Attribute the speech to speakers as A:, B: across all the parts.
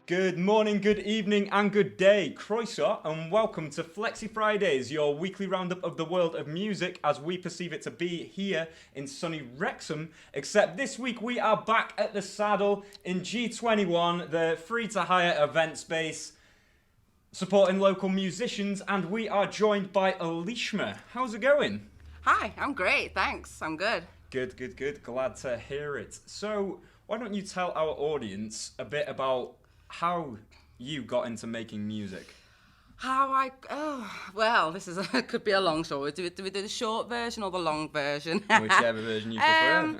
A: Good morning, good evening, and good day, Croeso, and welcome to Flexy Fridays, your weekly roundup of the world of music as we perceive it to be here in sunny Wrexham. Except this week we are back at the Saddle in G21, the free-to-hire event space, supporting local musicians, and we are joined by Elishama. How's it going?
B: Hi, I'm great, thanks. I'm good.
A: Good. Glad to hear it. So, why don't you tell our audience a bit about how you got into making music?
B: This could be a long story. Do we do the short version or the long version?
A: Whichever version you prefer.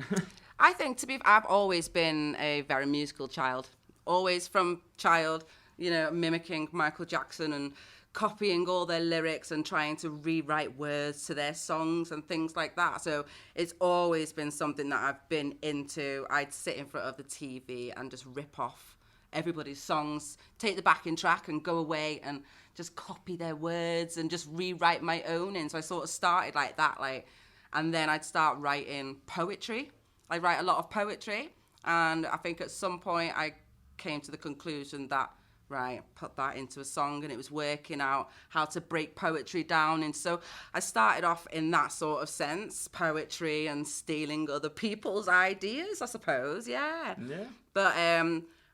B: I think I've always been a very musical child. Always from child, mimicking Michael Jackson and copying all their lyrics and trying to rewrite words to their songs and things like that. So it's always been something that I've been into. I'd sit in front of the TV and just rip off everybody's songs, take the backing track and go away and just copy their words and just rewrite my own in. So I sort of started like that, and then I'd start writing poetry. I write a lot of poetry, and I think at some point I came to the conclusion that, put that into a song, and it was working out how to break poetry down. And so I started off in that sort of sense, poetry and stealing other people's ideas, I suppose, yeah. But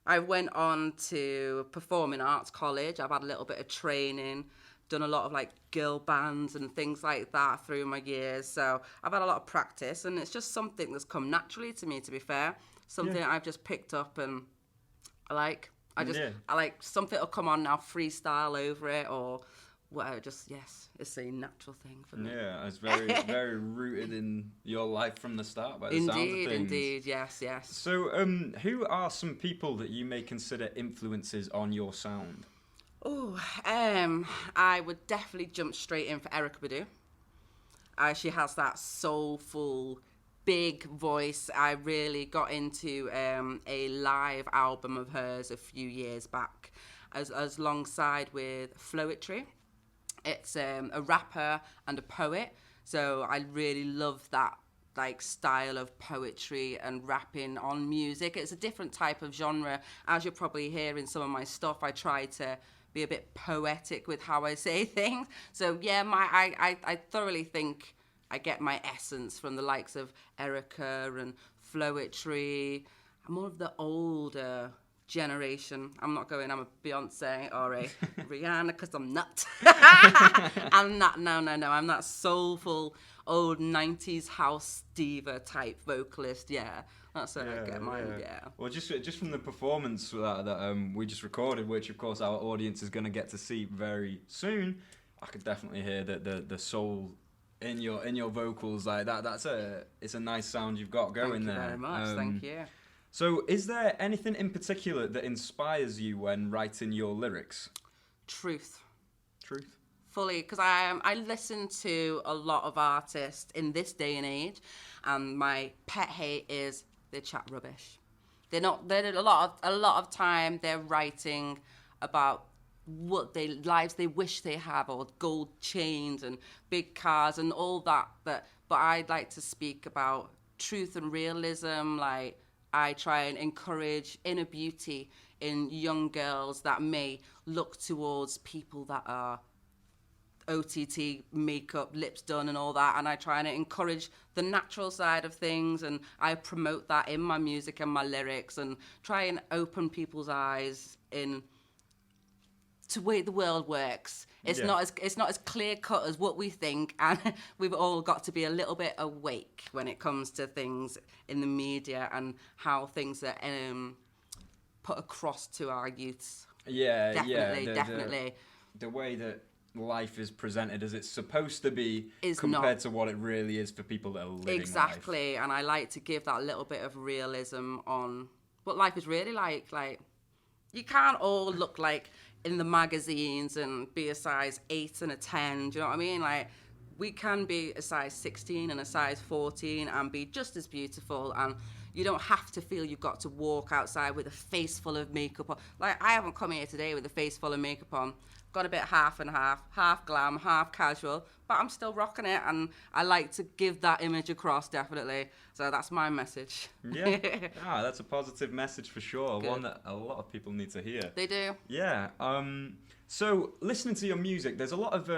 B: I went on to performing arts college. I've had a little bit of training, done a lot of girl bands and things like that through my years. So I've had a lot of practice, and it's just something that's come naturally to me, to be fair. Something I've just picked up and I like. I like something will come on now, freestyle over it or whatever. It's a natural thing for me.
A: Yeah, it's very, very rooted in your life from the start by the sounds of things.
B: Indeed, yes.
A: So, who are some people that you may consider influences on your sound?
B: I would definitely jump straight in for Erykah Badu. She has that soulful, big voice. I really got into a live album of hers a few years back, as alongside with Floetry. It's a rapper and a poet, so I really love that style of poetry and rapping on music. It's a different type of genre. As you'll probably hear in some of my stuff, I try to be a bit poetic with how I say things. So yeah, I thoroughly think I get my essence from the likes of Erykah and Floetry. I'm more of the older generation. I'm a Beyonce or a Rihanna, because I'm not. I'm not. No. I'm that soulful old 90s house diva type vocalist. Yeah, that's where I get mine. Yeah.
A: Well, just from the performance that we just recorded, which of course our audience is going to get to see very soon, I could definitely hear the soul in your vocals like that. It's a nice sound you've got going there.
B: Thank you very much. Thank you.
A: So, is there anything in particular that inspires you when writing your lyrics?
B: Truth.
A: Truth?
B: Fully, because I listen to a lot of artists in this day and age, and my pet hate is they chat rubbish. They're a lot of time they're writing about what lives they wish they have, or gold chains and big cars and all that. But I'd like to speak about truth and realism. I try and encourage inner beauty in young girls that may look towards people that are OTT, makeup, lips done and all that, and I try and encourage the natural side of things, and I promote that in my music and my lyrics, and try and open people's eyes to the way the world works. It's not as clear cut as what we think, and we've all got to be a little bit awake when it comes to things in the media and how things are put across to our youths. Definitely.
A: The way that life is presented as it's supposed to be compared to what it really is for people that are living
B: exactly
A: life.
B: And I like to give that little bit of realism on what life is really like. You can't all look like in the magazines and be a size 8 and a 10, do you know what I mean? We can be a size 16 and a size 14 and be just as beautiful, and You don't have to feel you've got to walk outside with a face full of makeup on. Like, I haven't come here today with a face full of makeup on. Got a bit half and half glam, half casual, but I'm still rocking it, and I like to give that image across, definitely. So that's my message.
A: Yeah, that's a positive message for sure.
B: Good.
A: One that a lot of people need to hear.
B: They do.
A: Yeah. So listening to your music, there's a lot of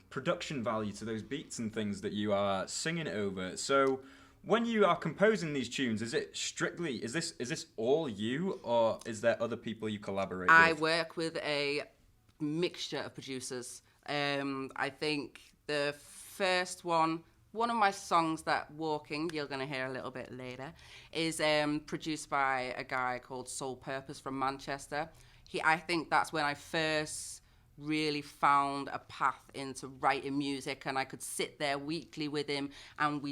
A: production value to those beats and things that you are singing over. So when you are composing these tunes, is this all you, or is there other people you collaborate with?
B: I work with a mixture of producers. I think the first one of my songs that Walking, you're going to hear a little bit later, is produced by a guy called Soul Purpose from Manchester. I think that's when I first really found a path into writing music, and I could sit there weekly with him, and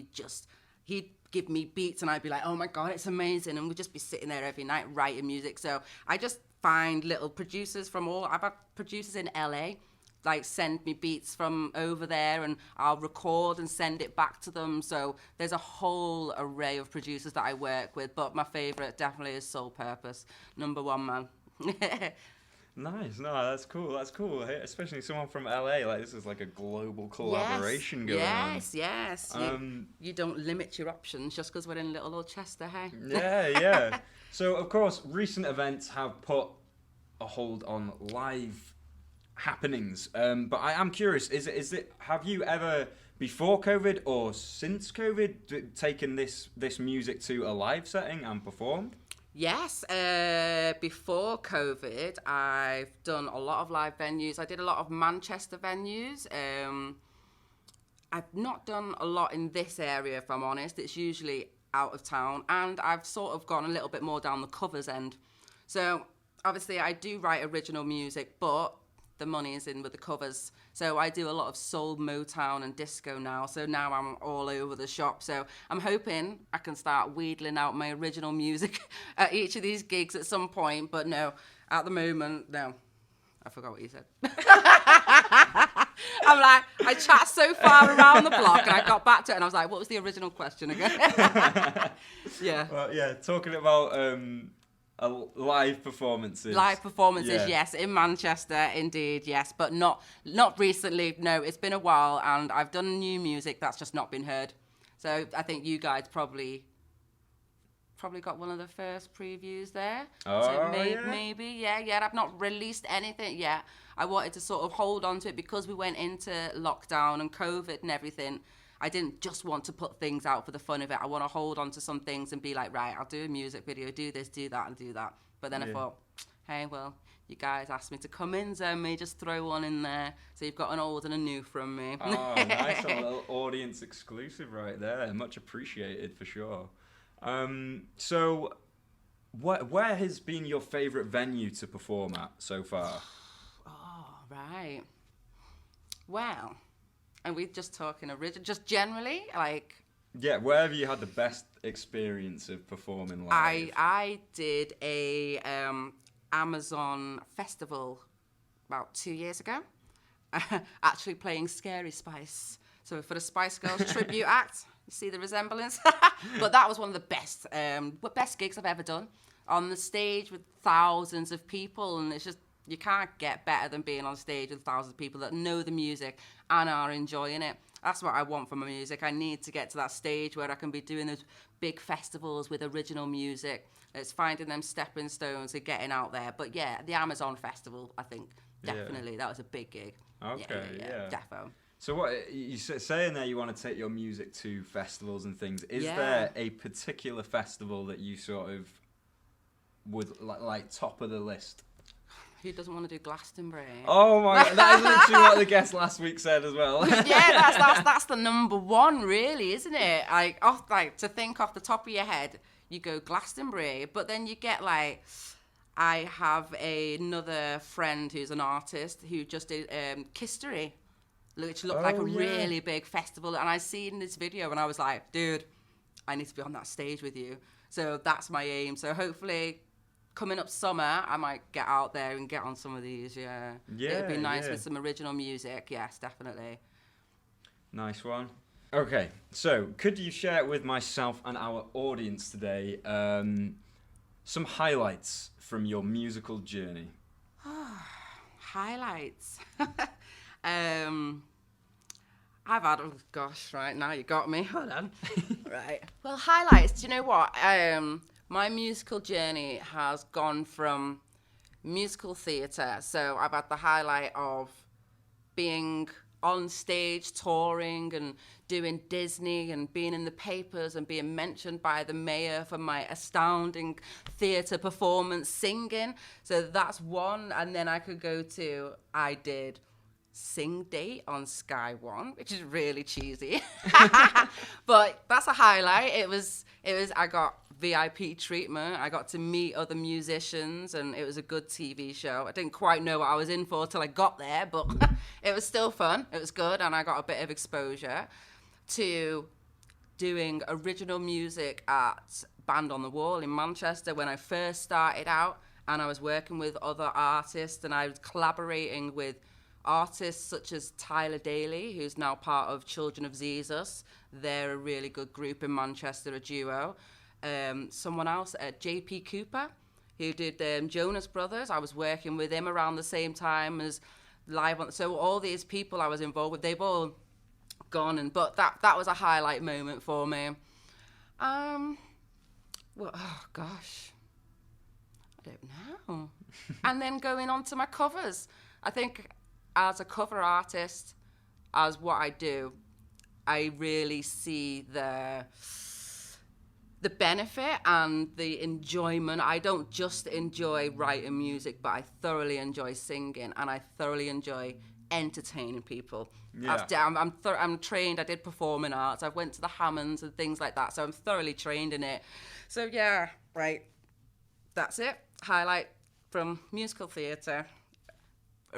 B: he'd give me beats and I'd be like, oh my God, it's amazing. And we'd just be sitting there every night writing music. So I just find little producers I've had producers in LA, like, send me beats from over there, and I'll record and send it back to them. So there's a whole array of producers that I work with, but my favorite definitely is Soul Purpose, #1 man.
A: Nice. No, that's cool. Hey, especially someone from LA. Like, this is like a global collaboration going on.
B: Yes. You don't limit your options just because we're in little old Chester, hey?
A: Yeah. So, of course, recent events have put a hold on live happenings. But I am curious, have you ever, before COVID or since COVID, taken this music to a live setting and performed?
B: Yes, before COVID, I've done a lot of live venues. I did a lot of Manchester venues. I've not done a lot in this area, if I'm honest. It's usually out of town. And I've sort of gone a little bit more down the covers end. So, obviously, I do write original music, but the money is in with the covers. So I do a lot of soul, Motown and disco now. So now I'm all over the shop. So I'm hoping I can start wheedling out my original music at each of these gigs at some point. But no, at the moment, no. I forgot what you said. I'm like, I chat so far around the block, and I got back to it, and I was like, what was the original question again? Yeah.
A: Well, yeah, talking about live performances.
B: Yes, in Manchester, indeed, yes, but not recently. No, it's been a while, and I've done new music that's just not been heard. So I think you guys probably got one of the first previews there.
A: Oh,
B: so maybe, yeah. I've not released anything yet. I wanted to sort of hold on to it because we went into lockdown and COVID and everything. I didn't just want to put things out for the fun of it. I want to hold on to some things and be like, right, I'll do a music video, do this, do that, and do that. But then I thought, hey, well, you guys asked me to come in, so I may just throw one in there. So you've got an old and a new from me.
A: Oh, nice. A little audience exclusive right there. Much appreciated, for sure. So where has been your favourite venue to perform at so far?
B: Oh, right. Well... And we're just talking just generally, like...
A: Yeah, where have you had the best experience of performing live?
B: I did a Amazon festival about 2 years ago, actually playing Scary Spice. So for the Spice Girls tribute act, you see the resemblance? But that was one of the best gigs I've ever done. On the stage with thousands of people, and it's just... You can't get better than being on stage with thousands of people that know the music and are enjoying it. That's what I want from my music. I need to get to that stage where I can be doing those big festivals with original music. It's finding them stepping stones and getting out there. But yeah, the Amazon Festival, I think, definitely, that was a big gig.
A: Okay, yeah.
B: Defo.
A: So what you saying there, you want to take your music to festivals and things. Is there a particular festival that you sort of would like top of the list?
B: Who doesn't want to do Glastonbury?
A: Oh my God, that is literally what the guest last week said as well.
B: Yeah, that's the #1, really, isn't it? To think off the top of your head, you go Glastonbury, but then you get like, I have another friend who's an artist who just did Kistery, which looked like a really big festival, and I seen this video and I was like, dude, I need to be on that stage with you. So that's my aim. So hopefully, coming up summer, I might get out there and get on some of these, It'd be nice with some original music, yes, definitely.
A: Nice one. Okay, so could you share with myself and our audience today some highlights from your musical journey?
B: Highlights. I've had, oh gosh, right now you got me. Hold on. Right. Well, highlights. Do you know what? My musical journey has gone from musical theatre. So I've had the highlight of being on stage, touring and doing Disney and being in the papers and being mentioned by the mayor for my astounding theatre performance singing. So that's one. And then I could go to, I did Sing Date on Sky One, which is really cheesy. But that's a highlight. It was, I got VIP treatment. I got to meet other musicians and it was a good TV show. I didn't quite know what I was in for till I got there, but it was still fun. It was good and I got a bit of exposure to doing original music at Band on the Wall in Manchester when I first started out, and I was working with other artists and I was collaborating with artists such as Tyler Daly, who's now part of Children of Jesus. They're a really good group in Manchester, a duo. Someone else, JP Cooper, who did Jonas Brothers. I was working with him around the same time as live on. So all these people I was involved with, they've all gone, but that was a highlight moment for me. Well, oh gosh, I don't know. And then going on to my covers, I think as a cover artist, as what I do, I really see the benefit and the enjoyment. I don't just enjoy writing music, but I thoroughly enjoy singing and I thoroughly enjoy entertaining people.
A: Yeah.
B: I'm trained. I did performing arts. I went to the Hammonds and things like that, so I'm thoroughly trained in it. So yeah, right. That's it. Highlight from musical theatre,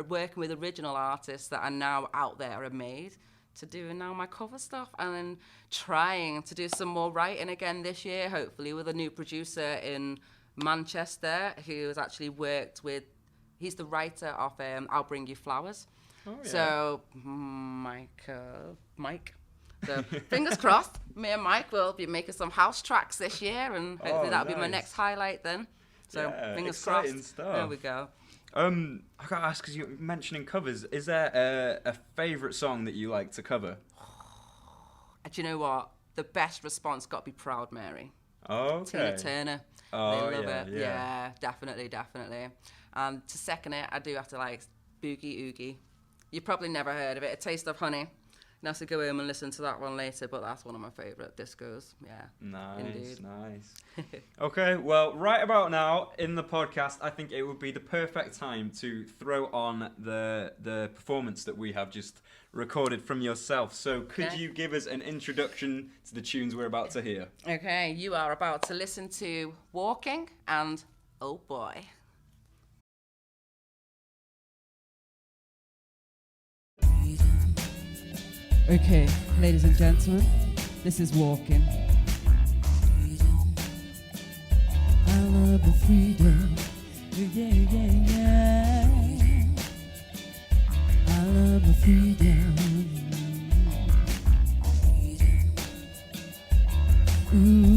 B: working with original artists that are now out there and made, to doing now my cover stuff, and then trying to do some more writing again this year, hopefully with a new producer in Manchester who has actually worked with, he's the writer of I'll Bring You Flowers. Oh, yeah. So Mike. So fingers crossed, me and Mike will be making some house tracks this year, and hopefully that'll be my next highlight then. So yeah, fingers crossed. Stuff. There we go.
A: I gotta ask, because you're mentioning covers, is there a favourite song that you like to cover?
B: Do you know what? The best response got to be Proud Mary.
A: Oh, okay.
B: Tina Turner.
A: Oh,
B: they love
A: yeah,
B: it.
A: yeah.
B: Yeah, definitely. To second it, I do have to like Boogie Oogie. You probably never heard of it. A Taste of Honey. You have to go home and listen to that one later, but that's one of my favourite discos. Yeah.
A: Nice. Okay, well, right about now in the podcast, I think it would be the perfect time to throw on the performance that we have just recorded from yourself. So could you give us an introduction to the tunes we're about to hear?
B: Okay, you are about to listen to Walking and Oh Boy.
C: Okay, ladies and gentlemen, this is Walking. I love the freedom, yeah. I love the freedom. Ooh.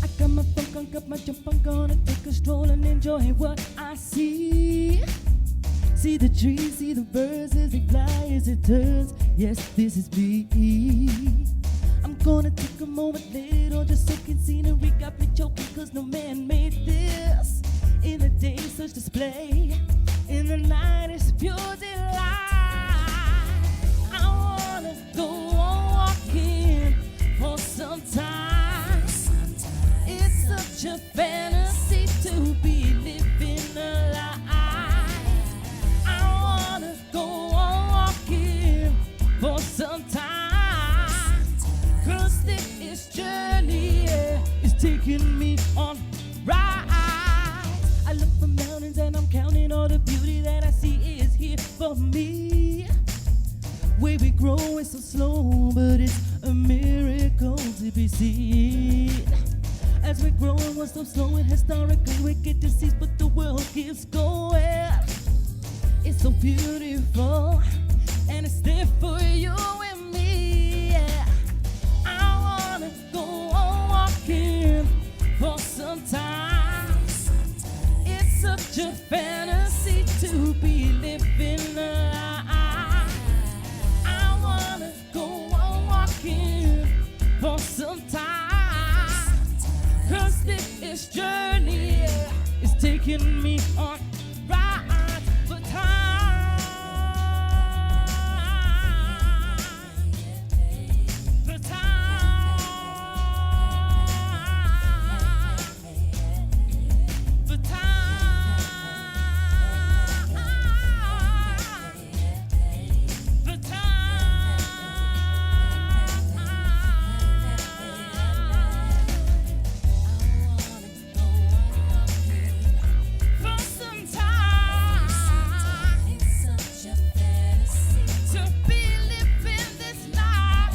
C: I got my funk on, got my jump on, gonna take a stroll and enjoy what I see. See the trees, see the birds as they fly, as it turns. Yes, this is me. I'm gonna take a moment, little, just soaking scenery. Got me choking, cause no man made this. In the day, such display. In the night, it's pure delight. I wanna go on walking for some time. It's such a fantasy to be living a life. For some time, cause this journey is taking me on rides. I look for mountains and I'm counting all the beauty that I see is here for me. Where we grow is so slow, but it's a miracle to be seen. As we're growing, we're so slow and historically wicked disease, but the world keeps going. It's so beautiful. and it's there for you and me. Yeah. I wanna go on walking for some time. It's such a fantasy to be living alive. I wanna go on walking for some time. 'Cause this journey is taking me on rides for time. For time. For time. For time. For some time. To be living this life.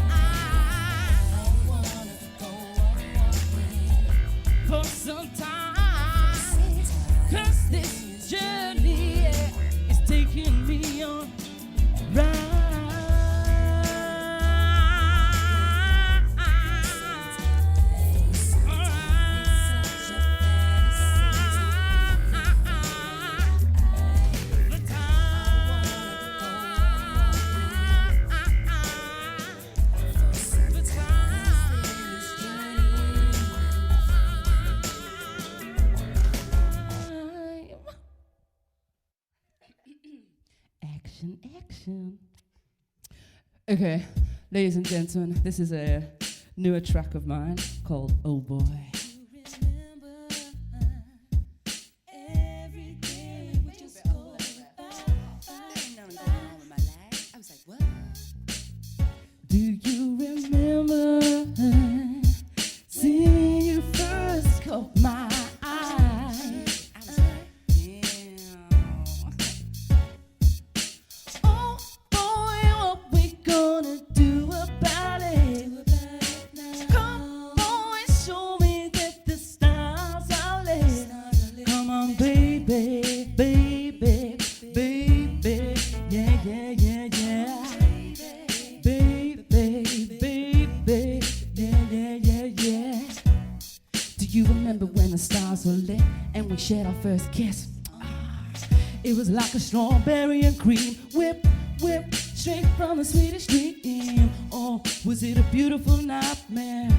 C: For some time. 'Cause this journey is taking me on Action. Okay, ladies and gentlemen, this is a newer track of mine called Oh Boy. Do you remember seeing you first caught my eye? Oh boy, what we gonna do about it? Come on, show me that the stars are lit. Come on, baby, baby, baby, yeah, yeah, yeah, yeah. Baby, baby, yeah, yeah, yeah, yeah. Do you remember when the stars were lit and we shared our first kiss? It was like a strawberry and cream whip, whip, straight from the Swedish dream. Oh, was it a beautiful nightmare?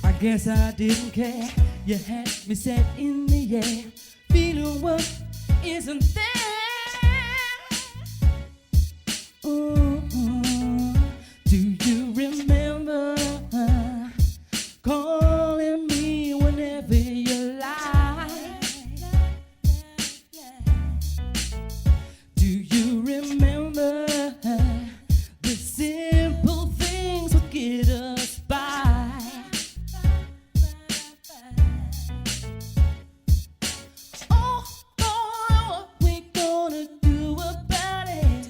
C: I guess I didn't care. You had me set in the air, feeling what isn't there. Ooh. Do you remember calling me whenever you like? Do you remember the simple things would get us by? Oh boy, what we gonna do about it?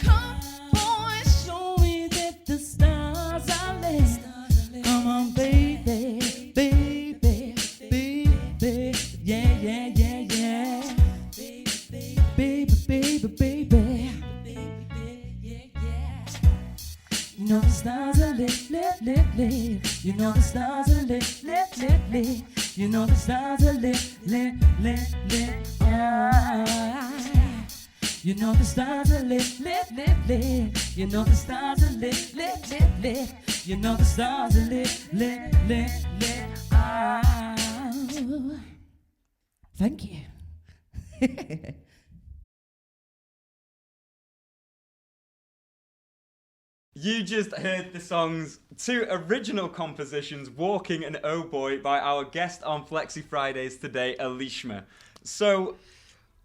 C: Come boy, show me that the stars are lit. Come on, baby, baby, baby, yeah, yeah, yeah, yeah. Baby, baby, baby. You know the stars are lit, lit, lit, lit. You know the stars are lit, lit, lit, lit. You know the stars are lit, lit, lit, lit. You know the stars are lit, lit, lit, lit. You know the stars are lit, lit, lit, lit. You know the stars are lit, lit, lit, lit. Thank you.
A: You just heard the songs, two original compositions, Walking and Oh Boy, by our guest on Flexy Fridays today, Elishama. So,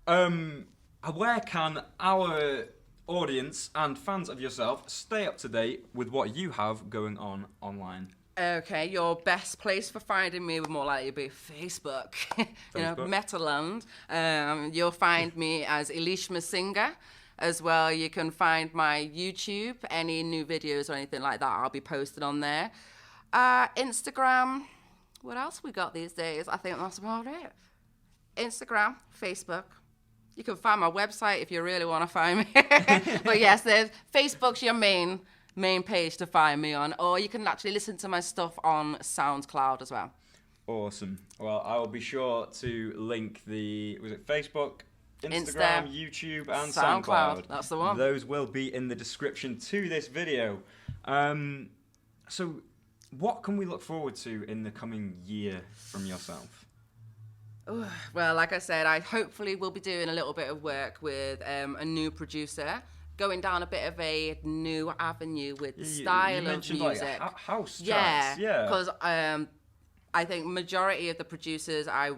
A: where can our audience and fans of yourself stay up to date with what you have going on online?
B: Okay, your best place for finding me would more likely be Facebook. You know, Metaland. You'll find me as Elishama Singer. As well, you can find my YouTube, any new videos or anything like that, I'll be posted on there. Instagram, what else we got these days? I think that's about it. Instagram, Facebook, You can find my website if you really want to find me. But yes, there's Facebook's your main page to find me on, or you can actually listen to my stuff on SoundCloud as well.
A: Awesome. Well, I will be sure to link was it Facebook, Instagram, YouTube, and SoundCloud.
B: That's the one.
A: Those will be in the description to this video. So, what can we look forward to in the coming year from yourself?
B: Well, like I said, I hopefully will be doing a little bit of work with a new producer, going down a bit of a new avenue with style
A: you
B: of music.
A: Like house tracks, yeah.
B: Because I think majority of the producers I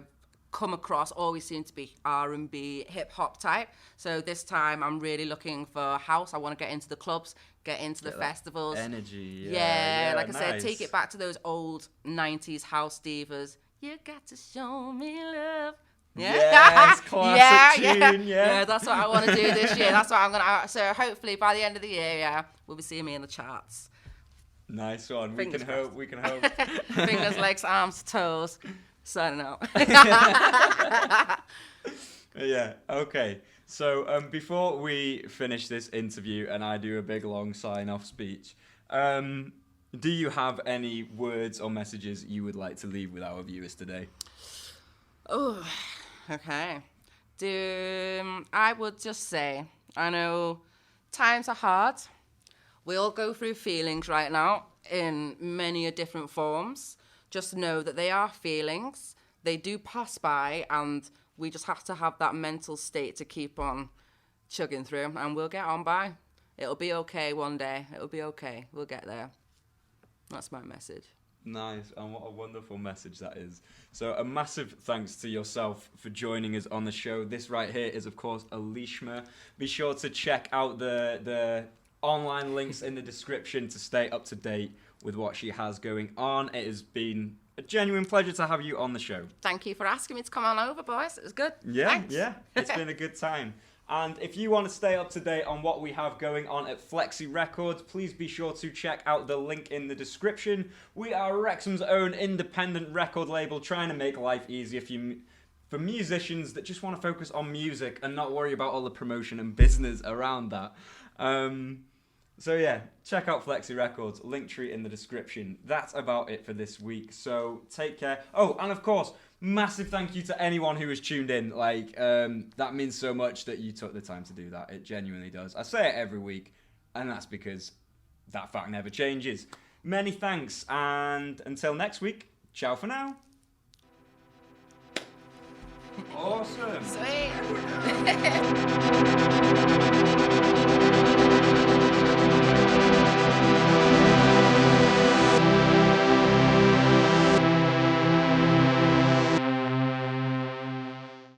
B: come across always seem to be R&B, hip hop type. So this time I'm really looking for house. I want to get into the clubs, get into the festivals.
A: Energy,
B: yeah. Like I
A: nice.
B: said, take it back to those old 90s house divas. You got to show me love. Yeah,
A: yes, classic tune, yeah.
B: That's what I want to do this year. That's what I'm gonna. So hopefully by the end of the year, we'll be seeing me in the charts.
A: Nice one.
B: Fingers crossed.
A: We can hope.
B: Fingers, legs, arms, toes. Signing out.
A: Yeah. Okay. So before we finish this interview and I do a big long sign-off speech, do you have any words or messages you would like to leave with our viewers today?
B: Oh, okay. I would just say, I know times are hard. We all go through feelings right now in many different forms. Just know that they are feelings. They do pass by, and we just have to have that mental state to keep on chugging through, and we'll get on by. It'll be okay one day. It'll be okay. We'll get there. That's my message.
A: Nice, and what a wonderful message that is. So a massive thanks to yourself for joining us on the show. This right here is, of course, Elishama. Be sure to check out the online links in the description to stay up to date with what she has going on. It has been a genuine pleasure to have you on the show.
B: Thank you for asking me to come on over, boys. It was good.
A: Yeah,
B: Thanks.
A: yeah, it's been a good time. And if you want to stay up to date on what we have going on at Flexy Records, please be sure to check out the link in the description. We are Wrexham's own independent record label, trying to make life easier for musicians that just want to focus on music and not worry about all the promotion and business around that. So yeah, check out Flexy Records, Linktree in the description. That's about it for this week, so take care. Oh, and of course, massive thank you to anyone who has tuned in. That means so much that you took the time to do that. It genuinely does. I say it every week, and that's because that fact never changes. Many thanks, and until next week, ciao for now. Awesome.
B: Sweet.